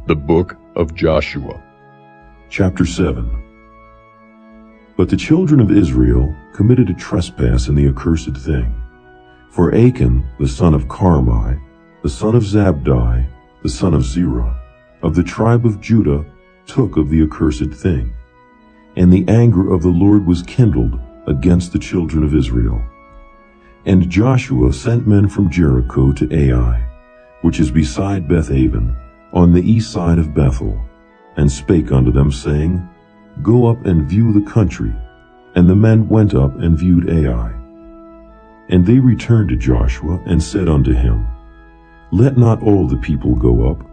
The Book of Joshua. Chapter 7. But the children of Israel committed a trespass in the accursed thing. For Achan, the son of Carmi, the son of Zabdi, the son of Zerah, of the tribe of Judah, took of the accursed thing. And the anger of the Lord was kindled against the children of Israel. And Joshua sent men from Jericho to Ai, which is beside Beth-aven, on the east side of Bethel, and spake unto them, saying, Go up and view the country. And the men went up and viewed Ai. And they returned to Joshua, and said unto him, Let not all the people go up,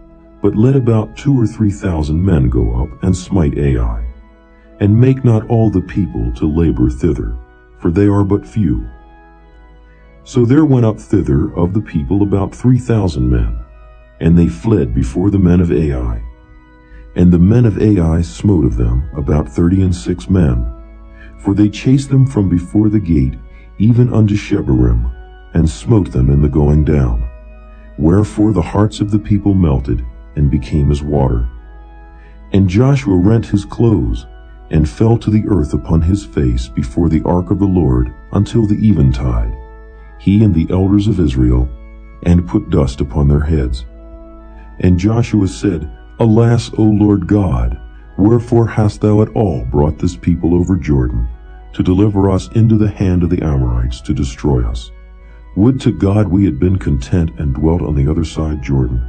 but let about 2,000 or 3,000 men go up, and smite Ai. And make not all the people to labor thither, for they are but few. So there went up thither of the people about 3,000 men, and they fled before the men of Ai. And the men of Ai smote of them about 36 men, for they chased them from before the gate even unto Shebarim, and smote them in the going down. Wherefore the hearts of the people melted, and became as water. And Joshua rent his clothes, and fell to the earth upon his face before the ark of the Lord until the eventide, he and the elders of Israel, and put dust upon their heads. And Joshua said, Alas, O Lord God, wherefore hast thou at all brought this people over Jordan, to deliver us into the hand of the Amorites to destroy us? Would to God we had been content and dwelt on the other side Jordan.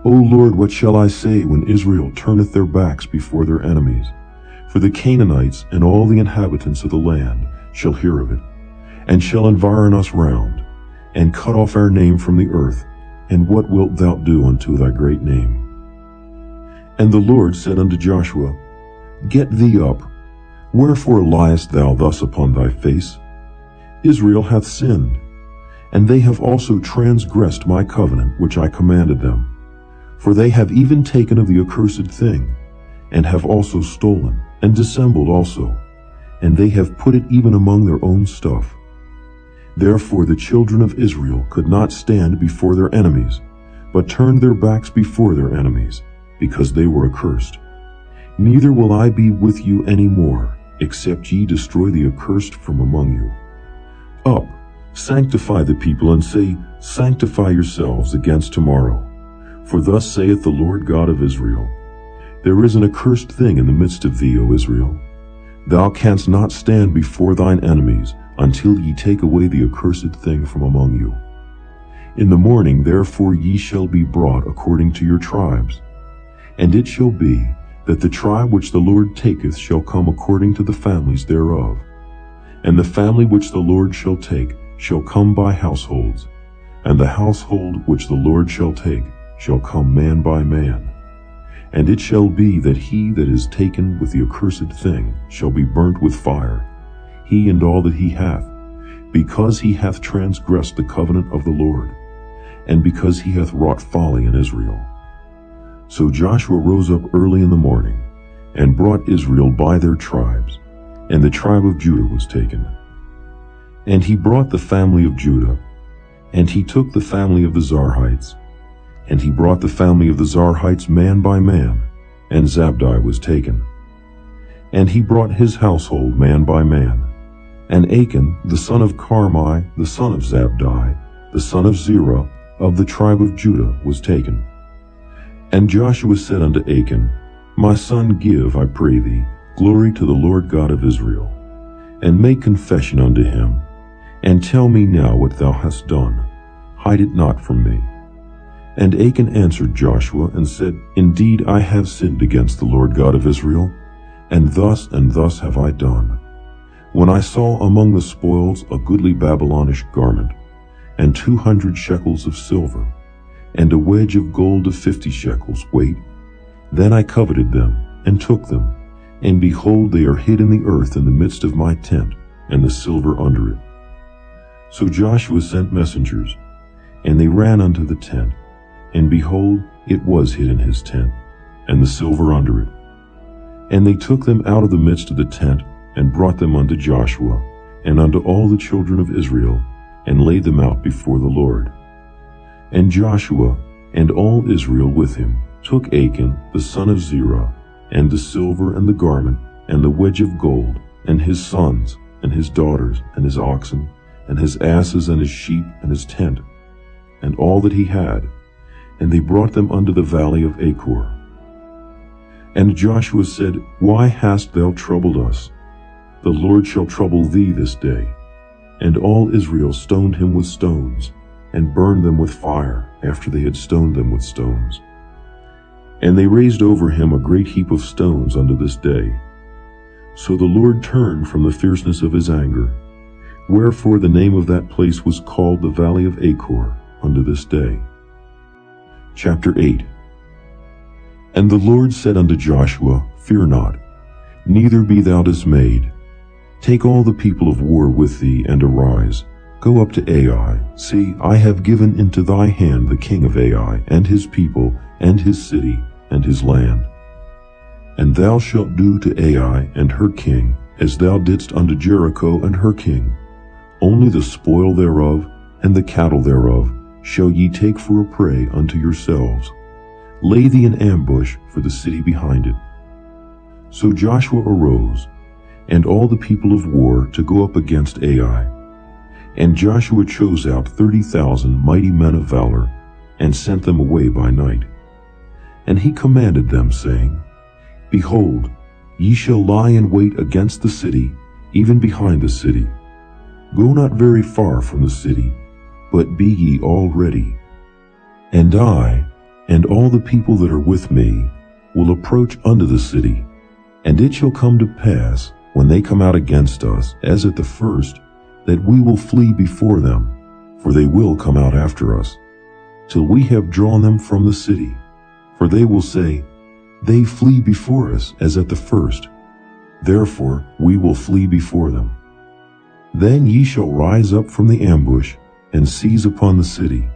O Lord, what shall I say when Israel turneth their backs before their enemies? For the Canaanites and all the inhabitants of the land shall hear of it, and shall environ us round, and cut off our name from the earth. And what wilt thou do unto thy great name? And the Lord said unto Joshua, Get thee up. Wherefore liest thou thus upon thy face? Israel hath sinned, and they have also transgressed my covenant which I commanded them. For they have even taken of the accursed thing, and have also stolen, and dissembled also, and they have put it even among their own stuff. Therefore the children of Israel could not stand before their enemies, but turned their backs before their enemies, because they were accursed. Neither will I be with you any more, except ye destroy the accursed from among you. Up, sanctify the people, and say, Sanctify yourselves against tomorrow. For thus saith the Lord God of Israel, There is an accursed thing in the midst of thee, O Israel. Thou canst not stand before thine enemies, until ye take away the accursed thing from among you. In the morning therefore ye shall be brought according to your tribes. And it shall be, that the tribe which the Lord taketh shall come according to the families thereof. And the family which the Lord shall take shall come by households, and the household which the Lord shall take shall come man by man. And it shall be that he that is taken with the accursed thing shall be burnt with fire, he and all that he hath, because he hath transgressed the covenant of the Lord, and because he hath wrought folly in Israel. So Joshua rose up early in the morning, and brought Israel by their tribes, and the tribe of Judah was taken. And he brought the family of Judah, and he took the family of the Zarhites, and he brought the family of the Zarhites man by man, and Zabdi was taken. And he brought his household man by man. And Achan, the son of Carmi, the son of Zabdi, the son of Zerah, of the tribe of Judah, was taken. And Joshua said unto Achan, My son, give, I pray thee, glory to the Lord God of Israel, and make confession unto him, and tell me now what thou hast done. Hide it not from me. And Achan answered Joshua, and said, Indeed I have sinned against the Lord God of Israel, and thus have I done. When I saw among the spoils a goodly Babylonish garment, and 200 shekels of silver, and a wedge of gold of 50 shekels weight, then I coveted them, and took them, and behold, they are hid in the earth in the midst of my tent, and the silver under it. So Joshua sent messengers, and they ran unto the tent, and behold, it was hid in his tent, and the silver under it. And they took them out of the midst of the tent, and brought them unto Joshua, and unto all the children of Israel, and laid them out before the Lord. And Joshua and all Israel with him took Achan the son of Zerah, and the silver and the garment, and the wedge of gold, and his sons, and his daughters, and his oxen, and his asses, and his sheep, and his tent, and all that he had, and they brought them unto the valley of Achor. And Joshua said, Why hast thou troubled us? The Lord shall trouble thee this day. And all Israel stoned him with stones, and burned them with fire, after they had stoned them with stones. And they raised over him a great heap of stones unto this day. So the Lord turned from the fierceness of his anger, wherefore the name of that place was called the Valley of Achor unto this day. Chapter 8. And the Lord said unto Joshua, Fear not, neither be thou dismayed. Take all the people of war with thee, and arise. Go up to Ai. See, I have given into thy hand the king of Ai, and his people, and his city, and his land. And thou shalt do to Ai and her king, as thou didst unto Jericho and her king. Only the spoil thereof, and the cattle thereof, shall ye take for a prey unto yourselves. Lay thee in ambush for the city behind it. So Joshua arose, and all the people of war, to go up against Ai. And Joshua chose out 30,000 mighty men of valor, and sent them away by night. And he commanded them, saying, Behold, ye shall lie in wait against the city, even behind the city. Go not very far from the city, but be ye all ready. And I, and all the people that are with me, will approach unto the city. And it shall come to pass, when they come out against us, as at the first, that we will flee before them, for they will come out after us, till we have drawn them from the city. For they will say, They flee before us as at the first, therefore we will flee before them. Then ye shall rise up from the ambush, and seize upon the city,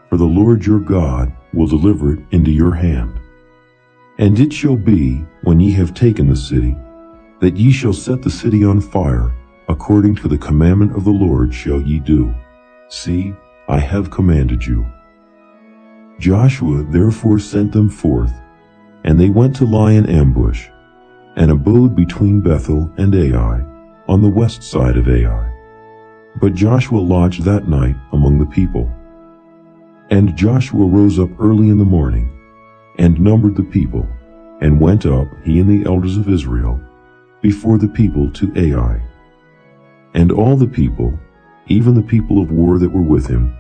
for the Lord your God will deliver it into your hand. And it shall be, when ye have taken the city, that ye shall set the city on fire, according to the commandment of the Lord shall ye do. See, I have commanded you. Joshua therefore sent them forth, and they went to lie in ambush, and abode between Bethel and Ai, on the west side of Ai. But Joshua lodged that night among the people. And Joshua rose up early in the morning, and numbered the people, and went up, he and the elders of Israel, before the people to Ai. And all the people, even the people of war that were with him,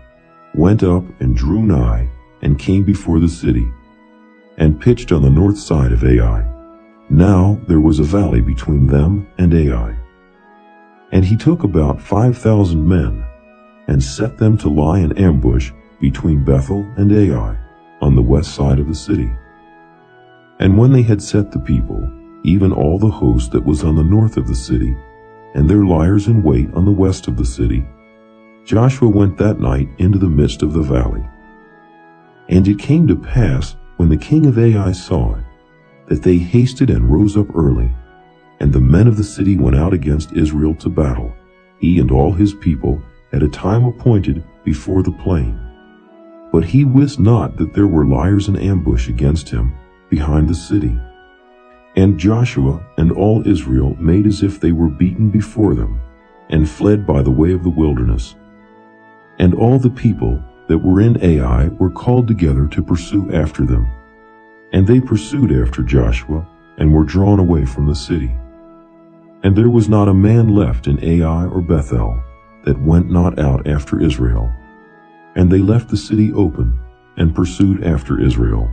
went up and drew nigh, and came before the city, and pitched on the north side of Ai. Now there was a valley between them and Ai. And he took about 5,000 men, and set them to lie in ambush between Bethel and Ai, on the west side of the city. And when they had set the people, even all the host that was on the north of the city, and their liers in wait on the west of the city, Joshua went that night into the midst of the valley. And it came to pass, when the king of Ai saw it, that they hasted and rose up early, and the men of the city went out against Israel to battle, he and all his people, at a time appointed before the plain. But he wist not that there were liers in ambush against him behind the city. And Joshua and all Israel made as if they were beaten before them, and fled by the way of the wilderness. And all the people that were in Ai were called together to pursue after them. And they pursued after Joshua, and were drawn away from the city. And there was not a man left in Ai or Bethel that went not out after Israel. And they left the city open, and pursued after Israel.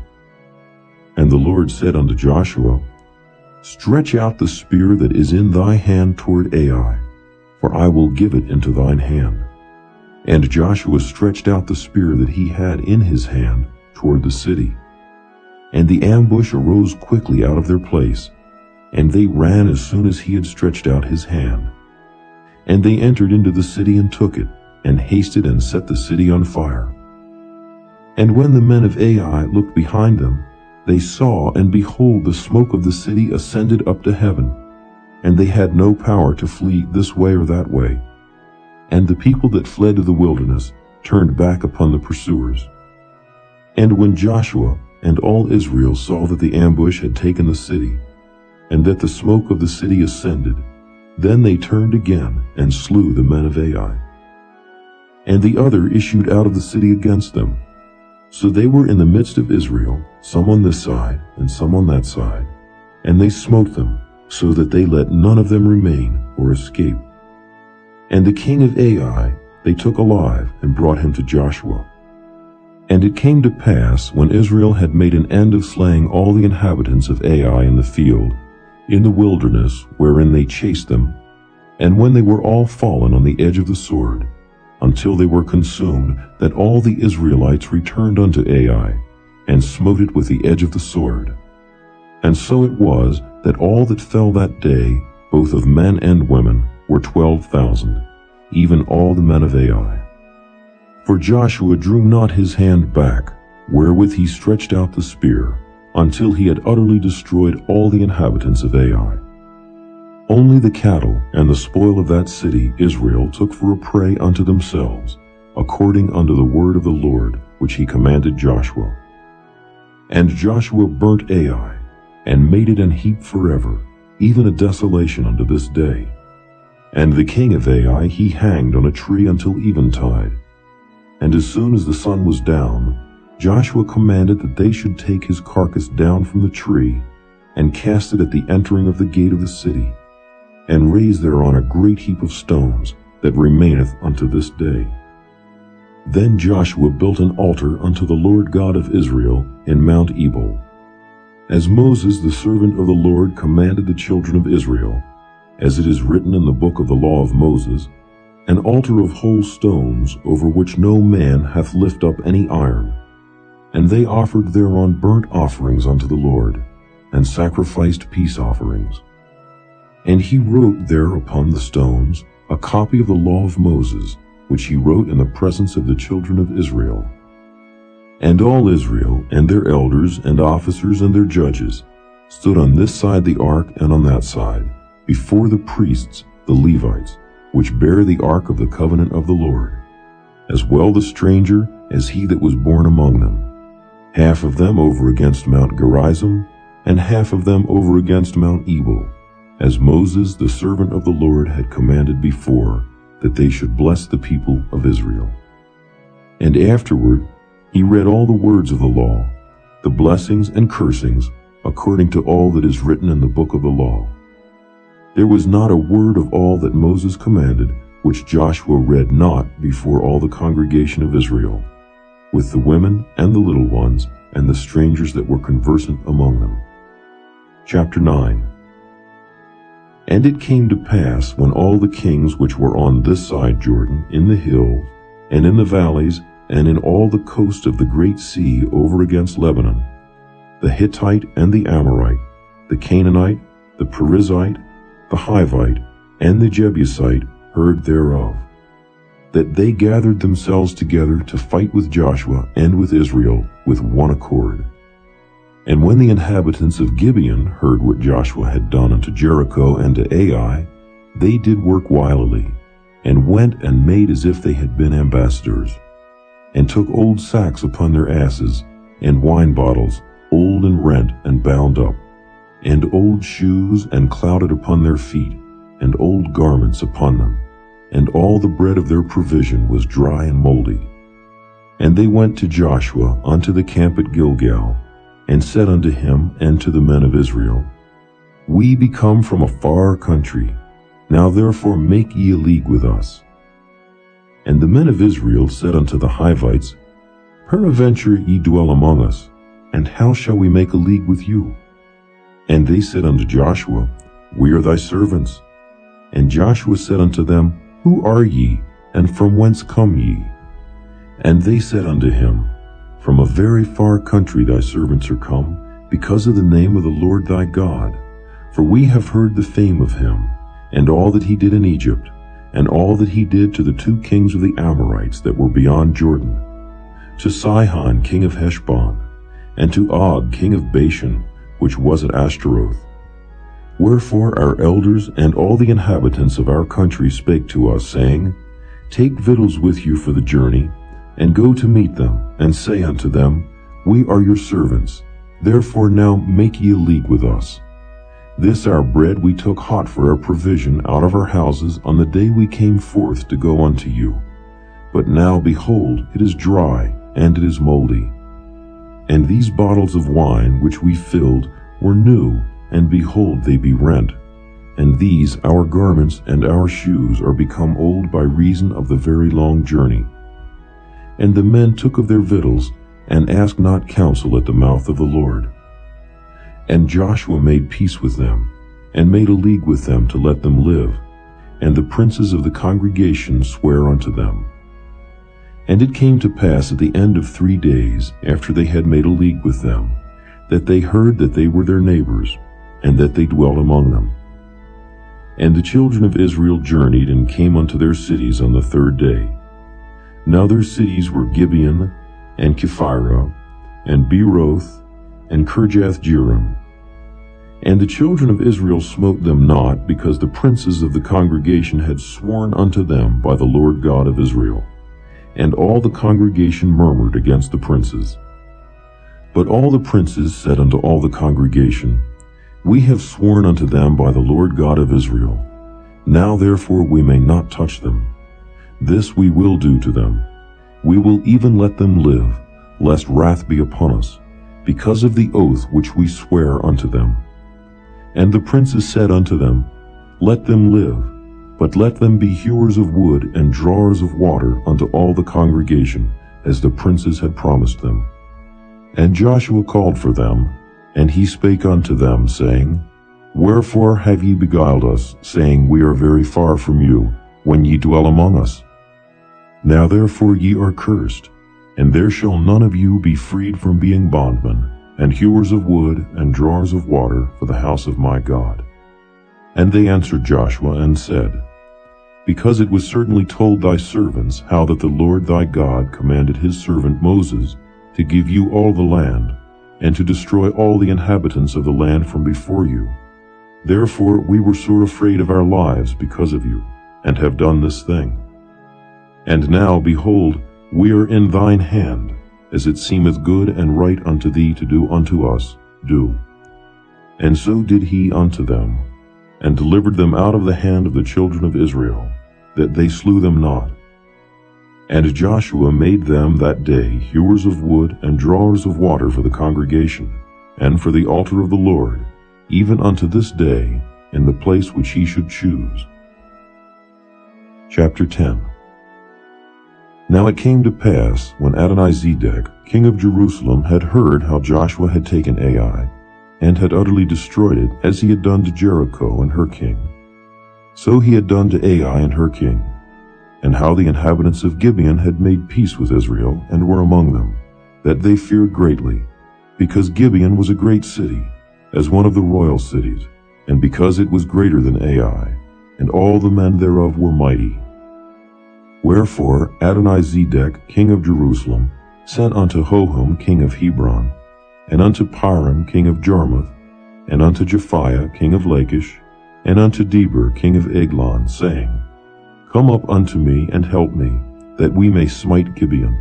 And the Lord said unto Joshua, Stretch out the spear that is in thy hand toward Ai, for I will give it into thine hand. And Joshua stretched out the spear that he had in his hand toward the city. And the ambush arose quickly out of their place, and they ran as soon as he had stretched out his hand. And they entered into the city and took it, and hasted and set the city on fire. And when the men of Ai looked behind them, they saw, and behold, the smoke of the city ascended up to heaven, and they had no power to flee this way or that way. And the people that fled to the wilderness turned back upon the pursuers. And when Joshua and all Israel saw that the ambush had taken the city, and that the smoke of the city ascended, then they turned again and slew the men of Ai. And the other issued out of the city against them. So they were in the midst of Israel, some on this side and some on that side, and they smote them, so that they let none of them remain or escape. And the king of Ai they took alive and brought him to Joshua. And it came to pass, when Israel had made an end of slaying all the inhabitants of Ai in the field, in the wilderness wherein they chased them, and when they were all fallen on the edge of the sword, until they were consumed, that all the Israelites returned unto Ai, and smote it with the edge of the sword. And so it was, that all that fell that day, both of men and women, were 12,000, even all the men of Ai. For Joshua drew not his hand back, wherewith he stretched out the spear, until he had utterly destroyed all the inhabitants of Ai. Only the cattle and the spoil of that city Israel took for a prey unto themselves, according unto the word of the Lord, which he commanded Joshua. And Joshua burnt Ai, and made it an heap forever, even a desolation unto this day. And the king of Ai he hanged on a tree until eventide. And as soon as the sun was down, Joshua commanded that they should take his carcass down from the tree, and cast it at the entering of the gate of the city, and raise thereon a great heap of stones, that remaineth unto this day. Then Joshua built an altar unto the Lord God of Israel in Mount Ebal, as Moses the servant of the Lord commanded the children of Israel, as it is written in the book of the law of Moses, an altar of whole stones, over which no man hath lift up any iron. And they offered thereon burnt offerings unto the Lord, and sacrificed peace offerings. And he wrote there upon the stones a copy of the law of Moses, which he wrote in the presence of the children of Israel. And all Israel, and their elders, and officers, and their judges, stood on this side the ark and on that side, before the priests, the Levites, which bear the ark of the covenant of the Lord, as well the stranger as he that was born among them, half of them over against Mount Gerizim, and half of them over against Mount Ebal, as Moses the servant of the Lord had commanded before, that they should bless the people of Israel. And afterward he read all the words of the law, the blessings and cursings, according to all that is written in the book of the law. There was not a word of all that Moses commanded, which Joshua read not before all the congregation of Israel, with the women and the little ones, and the strangers that were conversant among them. Chapter 9. And it came to pass, when all the kings which were on this side Jordan, in the hills, and in the valleys, and in all the coast of the great sea over against Lebanon, the Hittite and the Amorite, the Canaanite, the Perizzite, the Hivite, and the Jebusite heard thereof, that they gathered themselves together to fight with Joshua and with Israel with one accord. And when the inhabitants of Gibeon heard what Joshua had done unto Jericho and to Ai, they did work wilily, and went and made as if they had been ambassadors, and took old sacks upon their asses, and wine bottles, old and rent and bound up, and old shoes and clouded upon their feet, and old garments upon them, and all the bread of their provision was dry and moldy. And they went to Joshua unto the camp at Gilgal, and said unto him and to the men of Israel, We be come from a far country, now therefore make ye a league with us. And the men of Israel said unto the Hivites, Peradventure ye dwell among us, and how shall we make a league with you? And they said unto Joshua, We are thy servants. And Joshua said unto them, Who are ye, and from whence come ye? And they said unto him, From a very far country thy servants are come, because of the name of the Lord thy God. For we have heard the fame of him, and all that he did in Egypt, and all that he did to the 2 kings of the Amorites that were beyond Jordan, to Sihon king of Heshbon, and to Og king of Bashan, which was at Ashtaroth. Wherefore our elders and all the inhabitants of our country spake to us, saying, Take victuals with you for the journey, and go to meet them, and say unto them, We are your servants, therefore now make ye a league with us. This our bread we took hot for our provision out of our houses on the day we came forth to go unto you. But now, behold, it is dry, and it is moldy. And these bottles of wine which we filled were new, and behold, they be rent. And these our garments and our shoes are become old by reason of the very long journey. And the men took of their victuals, and asked not counsel at the mouth of the Lord. And Joshua made peace with them, and made a league with them to let them live. And the princes of the congregation sware unto them. And it came to pass at the end of 3 days, after they had made a league with them, that they heard that they were their neighbors, and that they dwelt among them. And the children of Israel journeyed and came unto their cities on the 3rd day. Now their cities were Gibeon, and Kephirah, and Beeroth, and Kirjath-jearim. And the children of Israel smote them not, because the princes of the congregation had sworn unto them by the Lord God of Israel. And all the congregation murmured against the princes. But all the princes said unto all the congregation, We have sworn unto them by the Lord God of Israel. Now therefore we may not touch them. This we will do to them. We will even let them live, lest wrath be upon us, because of the oath which we swear unto them. And the princes said unto them, Let them live, but let them be hewers of wood and drawers of water unto all the congregation, as the princes had promised them. And Joshua called for them, and he spake unto them, saying, Wherefore have ye beguiled us, saying, We are very far from you, when ye dwell among us? Now therefore ye are cursed, and there shall none of you be freed from being bondmen, and hewers of wood, and drawers of water for the house of my God. And they answered Joshua, and said, Because it was certainly told thy servants how that the Lord thy God commanded his servant Moses to give you all the land, and to destroy all the inhabitants of the land from before you. Therefore we were sore afraid of our lives because of you, and have done this thing. And now, behold, we are in thine hand, as it seemeth good and right unto thee to do unto us, do. And so did he unto them, and delivered them out of the hand of the children of Israel, that they slew them not. And Joshua made them that day hewers of wood and drawers of water for the congregation, and for the altar of the Lord, even unto this day, in the place which he should choose. Chapter 10. Now it came to pass, when Adonizedek, king of Jerusalem, had heard how Joshua had taken Ai, and had utterly destroyed it, as he had done to Jericho and her king, so he had done to Ai and her king, and how the inhabitants of Gibeon had made peace with Israel, and were among them, that they feared greatly, because Gibeon was a great city, as one of the royal cities, and because it was greater than Ai, and all the men thereof were mighty. Wherefore Adonizedek, king of Jerusalem, sent unto Hoham, king of Hebron, and unto Piram, king of Jarmuth, and unto Japhiah, king of Lachish, and unto Deber, king of Eglon, saying, Come up unto me, and help me, that we may smite Gibeon,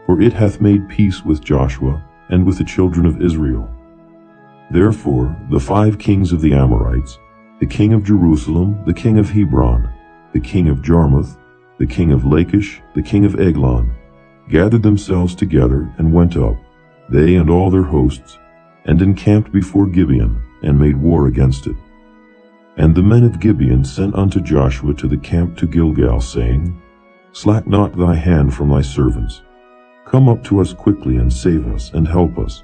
for it hath made peace with Joshua, and with the children of Israel. Therefore the 5 kings of the Amorites, the king of Jerusalem, the king of Hebron, the king of Jarmuth, the king of Lachish, the king of Eglon, gathered themselves together, and went up, they and all their hosts, and encamped before Gibeon, and made war against it. And the men of Gibeon sent unto Joshua to the camp to Gilgal, saying, Slack not thy hand from thy servants. Come up to us quickly, and save us, and help us,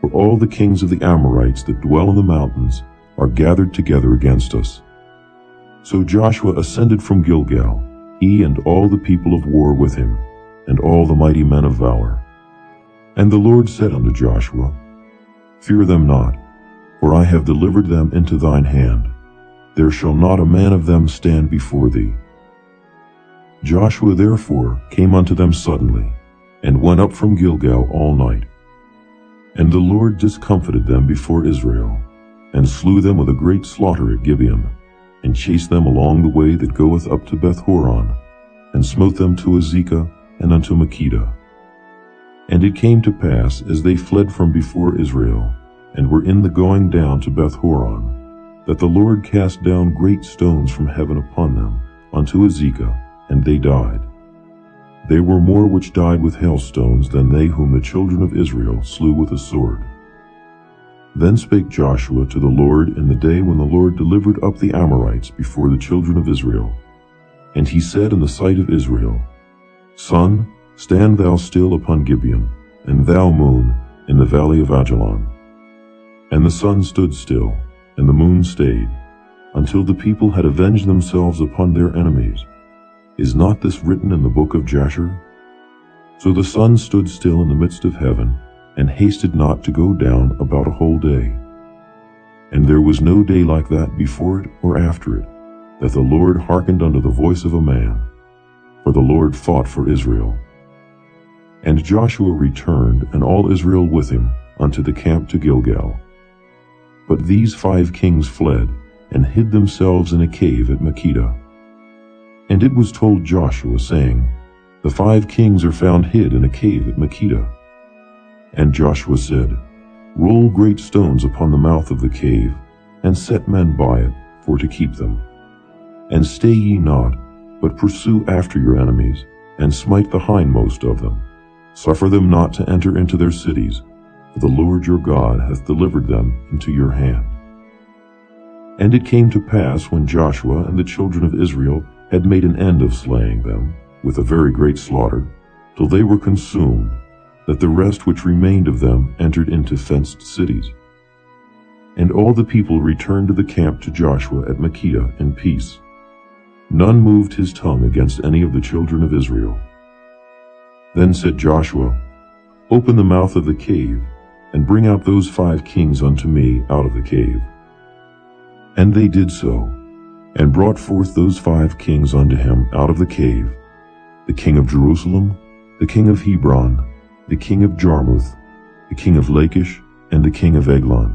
for all the kings of the Amorites that dwell in the mountains are gathered together against us. So Joshua ascended from Gilgal, he and all the people of war with him, and all the mighty men of valor. And the Lord said unto Joshua, Fear them not, for I have delivered them into thine hand. There shall not a man of them stand before thee. Joshua therefore came unto them suddenly, and went up from Gilgal all night. And the Lord discomfited them before Israel, and slew them with a great slaughter at Gibeon, and chased them along the way that goeth up to Beth-horon, and smote them to Azekah and unto Makkedah. And it came to pass, as they fled from before Israel, and were in the going down to Beth-horon, that the Lord cast down great stones from heaven upon them, unto Azekah, and they died. There were more which died with hailstones than they whom the children of Israel slew with a sword. Then spake Joshua to the Lord in the day when the Lord delivered up the Amorites before the children of Israel. And he said in the sight of Israel, Sun, stand thou still upon Gibeon, and thou moon in the valley of Ajalon. And the sun stood still, and the moon stayed, until the people had avenged themselves upon their enemies. Is not this written in the book of Jasher? So the sun stood still in the midst of heaven, and hasted not to go down about a whole day. And there was no day like that before it or after it, that the Lord hearkened unto the voice of a man, for the Lord fought for Israel. And Joshua returned, and all Israel with him, unto the camp to Gilgal. But these 5 kings fled, and hid themselves in a cave at Makkedah. And it was told Joshua, saying, The 5 kings are found hid in a cave at Makkedah. And Joshua said, Roll great stones upon the mouth of the cave, and set men by it, for to keep them. And stay ye not, but pursue after your enemies, and smite the hindmost of them. Suffer them not to enter into their cities, for the Lord your God hath delivered them into your hand. And it came to pass, when Joshua and the children of Israel had made an end of slaying them, with a very great slaughter, till they were consumed, that the rest which remained of them entered into fenced cities. And all the people returned to the camp to Joshua at Makkedah in peace. None moved his tongue against any of the children of Israel. Then said Joshua, Open the mouth of the cave, and bring out those 5 kings unto me out of the cave. And they did so, and brought forth those 5 kings unto him out of the cave, the king of Jerusalem, the king of Hebron, the king of Jarmuth, the king of Lachish, and the king of Eglon.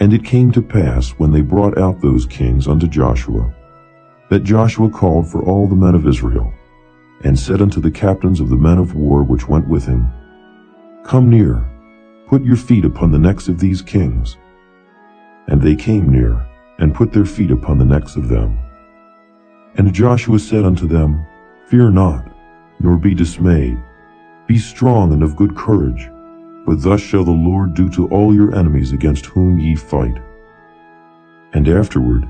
And it came to pass, when they brought out those kings unto Joshua, that Joshua called for all the men of Israel, and said unto the captains of the men of war which went with him, Come near, put your feet upon the necks of these kings. And they came near, and put their feet upon the necks of them. And Joshua said unto them, Fear not, nor be dismayed. Be strong and of good courage, for thus shall the Lord do to all your enemies against whom ye fight. And afterward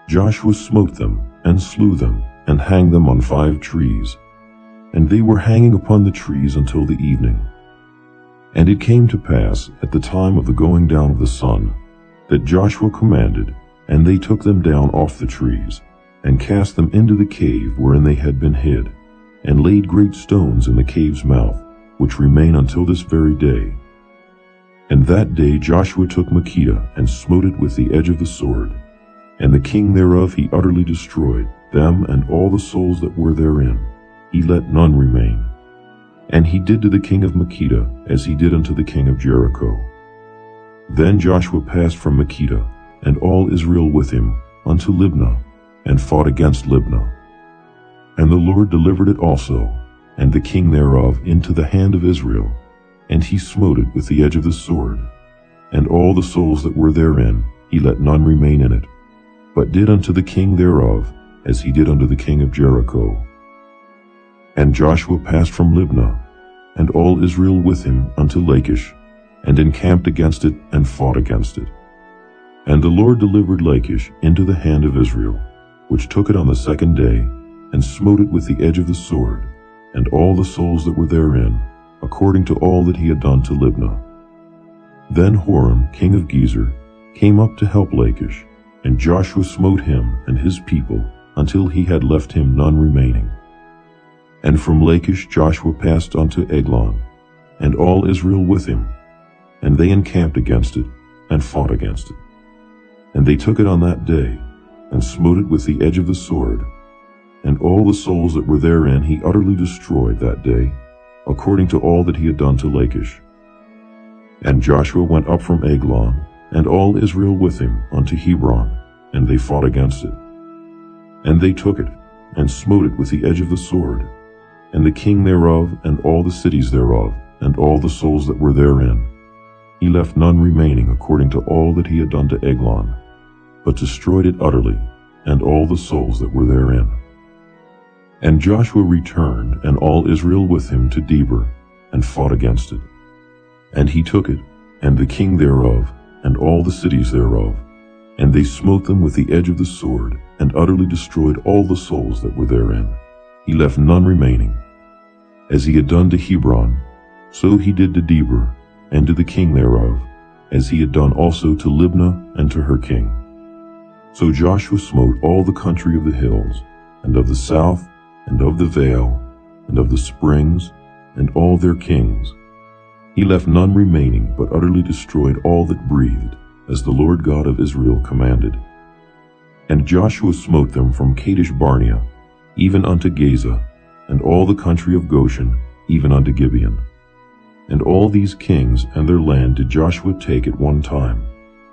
Joshua smote them, and slew them, and hanged them on 5 trees. And they were hanging upon the trees until the evening. And it came to pass, at the time of the going down of the sun, that Joshua commanded, and they took them down off the trees, and cast them into the cave wherein they had been hid, and laid great stones in the cave's mouth, which remain until this very day. And that day Joshua took Makkedah, and smote it with the edge of the sword. And the king thereof he utterly destroyed, them and all the souls that were therein. He let none remain. And he did to the king of Makkedah as he did unto the king of Jericho. Then Joshua passed from Makkedah, and all Israel with him, unto Libnah, and fought against Libnah. And the Lord delivered it also, and the king thereof, into the hand of Israel, and he smote it with the edge of the sword. And all the souls that were therein, he let none remain in it, but did unto the king thereof as he did unto the king of Jericho. And Joshua passed from Libnah, and all Israel with him, unto Lachish, and encamped against it, and fought against it. And the Lord delivered Lachish into the hand of Israel, which took it on the 2nd day, and smote it with the edge of the sword, and all the souls that were therein, according to all that he had done to Libnah. Then Horam, king of Gezer, came up to help Lachish, and Joshua smote him and his people, until he had left him none remaining. And from Lachish Joshua passed unto Eglon, and all Israel with him, and they encamped against it, and fought against it. And they took it on that day, and smote it with the edge of the sword, and all the souls that were therein he utterly destroyed that day, according to all that he had done to Lachish. And Joshua went up from Eglon, and all Israel with him, unto Hebron, and they fought against it. And they took it, and smote it with the edge of the sword, and the king thereof, and all the cities thereof, and all the souls that were therein. He left none remaining according to all that he had done to Eglon, but destroyed it utterly, and all the souls that were therein. And Joshua returned, and all Israel with him, to Debir, and fought against it. And he took it, and the king thereof, and all the cities thereof, and they smote them with the edge of the sword, and utterly destroyed all the souls that were therein. He left none remaining. As he had done to Hebron, so he did to Debir, and to the king thereof, as he had done also to Libnah and to her king. So Joshua smote all the country of the hills, and of the south, and of the vale, and of the springs, and all their kings. He left none remaining, but utterly destroyed all that breathed, as the Lord God of Israel commanded. And Joshua smote them from Kadesh Barnea, even unto Gaza, and all the country of Goshen, even unto Gibeon. And all these kings and their land did Joshua take at one time,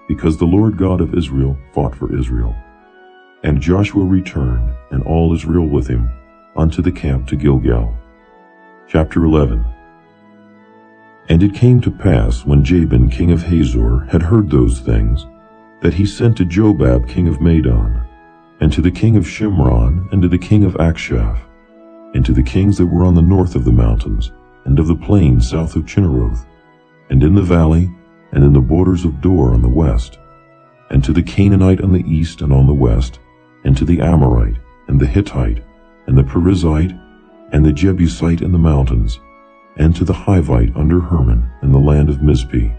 because the Lord God of Israel fought for Israel. And Joshua returned, and all Israel with him, unto the camp to Gilgal. Chapter 11. And it came to pass, when Jabin king of Hazor had heard those things, that he sent to Jobab king of Madon, and to the king of Shimron, and to the king of Akshaph, and to the kings that were on the north of the mountains, and of the plain south of Chinneroth, and in the valley, and in the borders of Dor on the west, and to the Canaanite on the east and on the west, and to the Amorite, and the Hittite, and the Perizzite, and the Jebusite in the mountains, and to the Hivite under Hermon in the land of Mizpeh.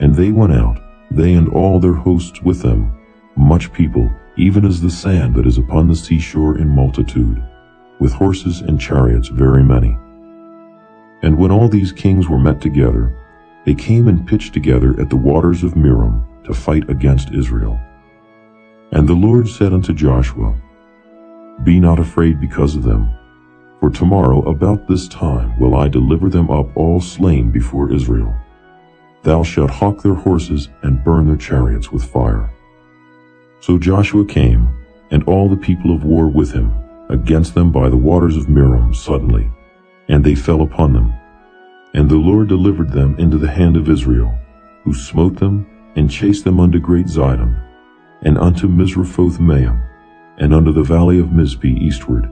And they went out, they and all their hosts with them, much people, even as the sand that is upon the seashore in multitude, with horses and chariots very many. And when all these kings were met together, they came and pitched together at the waters of Merom to fight against Israel. And the Lord said unto Joshua, Be not afraid because of them, for tomorrow about this time will I deliver them up all slain before Israel. Thou shalt hawk their horses and burn their chariots with fire. So Joshua came, and all the people of war with him, against them by the waters of Merom suddenly, and they fell upon them. And the Lord delivered them into the hand of Israel, who smote them, and chased them unto great Zidon, and unto Misrephoth-Maim, and unto the valley of Mizpeh eastward.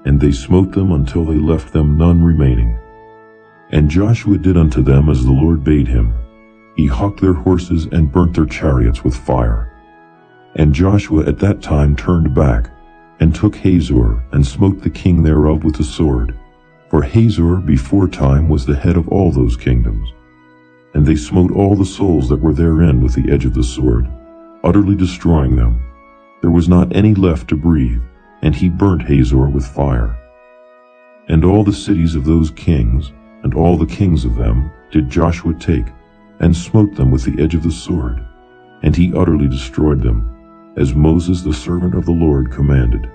And they smote them until they left them none remaining. And Joshua did unto them as the Lord bade him. He hawked their horses and burnt their chariots with fire. And Joshua at that time turned back, and took Hazor, and smote the king thereof with the sword. For Hazor before time was the head of all those kingdoms. And they smote all the souls that were therein with the edge of the sword, utterly destroying them. There was not any left to breathe, and he burnt Hazor with fire. And all the cities of those kings, and all the kings of them, did Joshua take, and smote them with the edge of the sword, and he utterly destroyed them, as Moses the servant of the Lord commanded.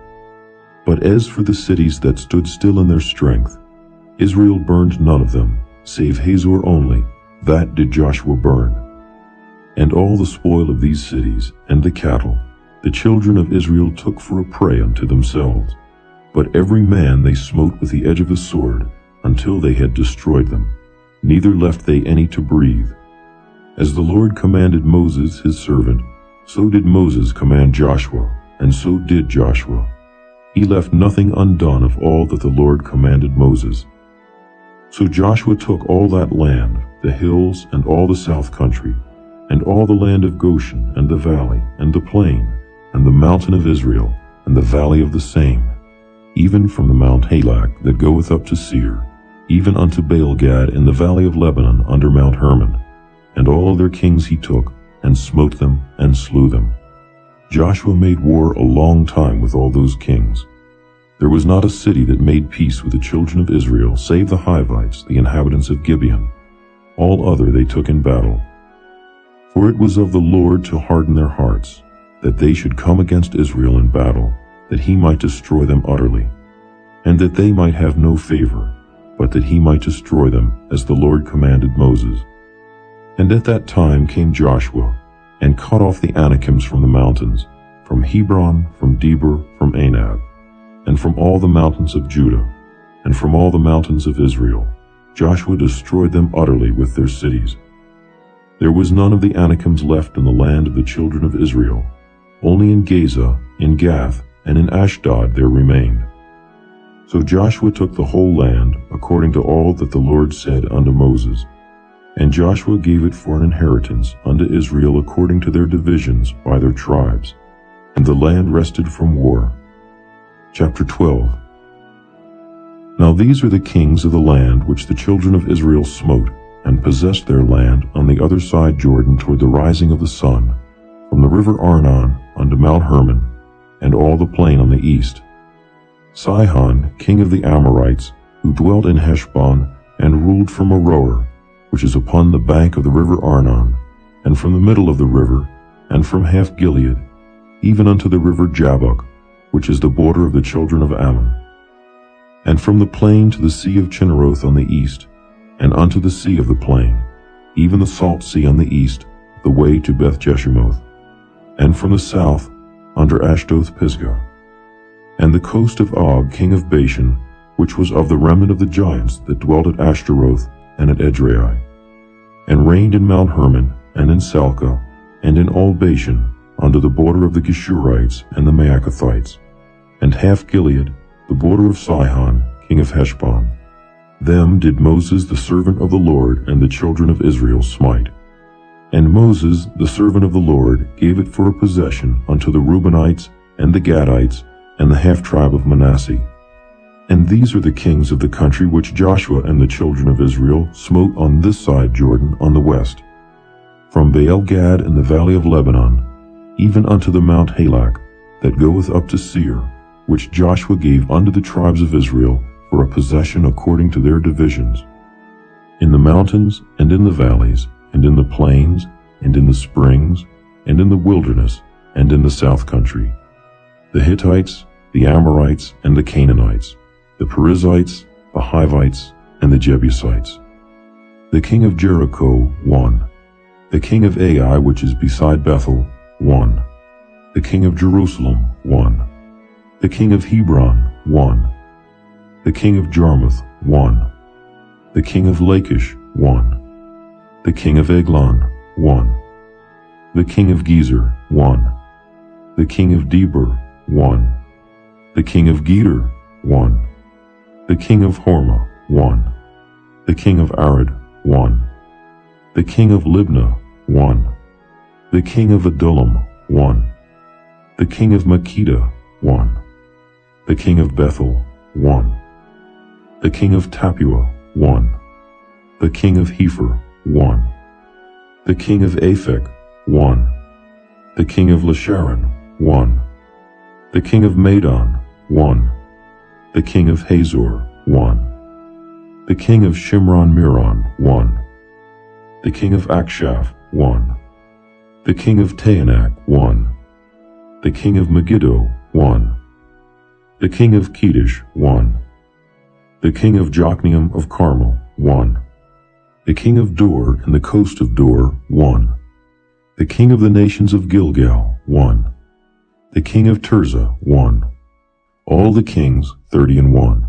But as for the cities that stood still in their strength, Israel burned none of them, save Hazor only, that did Joshua burn. And all the spoil of these cities, and the cattle, the children of Israel took for a prey unto themselves. But every man they smote with the edge of the sword, until they had destroyed them, neither left they any to breathe. As the Lord commanded Moses his servant, so did Moses command Joshua, and so did Joshua. He left nothing undone of all that the Lord commanded Moses. So Joshua took all that land, the hills, and all the south country, and all the land of Goshen, and the valley, and the plain, and the mountain of Israel, and the valley of the same, even from the Mount Halak that goeth up to Seir, even unto Baal-gad in the valley of Lebanon under Mount Hermon. And all their kings he took, and smote them, and slew them. Joshua made war a long time with all those kings. There was not a city that made peace with the children of Israel, save the Hivites, the inhabitants of Gibeon. All other they took in battle. For it was of the Lord to harden their hearts, that they should come against Israel in battle, that he might destroy them utterly, and that they might have no favor, but that he might destroy them, as the Lord commanded Moses. And at that time came Joshua, and cut off the Anakims from the mountains, from Hebron, from Debir, from Anab, and from all the mountains of Judah, and from all the mountains of Israel. Joshua destroyed them utterly with their cities. There was none of the Anakims left in the land of the children of Israel. Only in Gaza, in Gath, and in Ashdod there remained. So Joshua took the whole land, according to all that the Lord said unto Moses. And Joshua gave it for an inheritance unto Israel according to their divisions by their tribes. And the land rested from war. Chapter 12. Now these are the kings of the land which the children of Israel smote, and possessed their land on the other side Jordan toward the rising of the sun, from the river Arnon unto Mount Hermon, and all the plain on the east. Sihon, king of the Amorites, who dwelt in Heshbon, and ruled from Aroer, which is upon the bank of the river Arnon, and from the middle of the river, and from half Gilead, even unto the river Jabbok, which is the border of the children of Ammon, and from the plain to the sea of Chinneroth on the east, and unto the sea of the plain, even the salt sea on the east, the way to Beth Jeshimoth, and from the south, under Ashdoth Pisgah, and the coast of Og king of Bashan, which was of the remnant of the giants that dwelt at Ashtaroth and at Edrei, and reigned in Mount Hermon, and in Salcah, and in all Bashan, under the border of the Geshurites and the Maacathites, and half Gilead, the border of Sihon, king of Heshbon. Them did Moses the servant of the Lord and the children of Israel smite. And Moses the servant of the Lord gave it for a possession unto the Reubenites and the Gadites and the half-tribe of Manasseh. And these are the kings of the country which Joshua and the children of Israel smote on this side Jordan on the west, from Baal-Gad in the valley of Lebanon, even unto the Mount Halak, that goeth up to Seir, which Joshua gave unto the tribes of Israel for a possession according to their divisions, in the mountains and in the valleys, and in the plains, and in the springs, and in the wilderness, and in the south country, the Hittites, the Amorites, and the Canaanites, the Perizzites, the Hivites, and the Jebusites. The king of Jericho, 1. The king of Ai, which is beside Bethel, 1. The king of Jerusalem, 1. The king of Hebron, 1. The king of Jarmuth, 1. The king of Lachish, 1. The king of Eglon, 1. The king of Gezer, 1. The king of Debir, 1. The king of Geder, 1. The king of Hormah, 1. The king of Arad, 1. The king of Libnah, 1. The king of Adullam, 1. The king of Makkedah, 1. The king of Bethel, 1. The king of Tappuah, 1. The king of Hepher, 1. The king of Aphek, 1. The king of Lasharon, 1. The king of Madon, 1. The king of Hazor, 1. The king of Shimron-Meron, 1. The king of Akshaph, 1. The king of Taanach, 1. The king of Megiddo, 1. The king of Kedesh, 1. The king of Jokneam of Carmel, 1. The king of Dor and the coast of Dor, 1. The king of the nations of Gilgal, 1. The king of Tirzah, 1. All the kings, 30 and 1.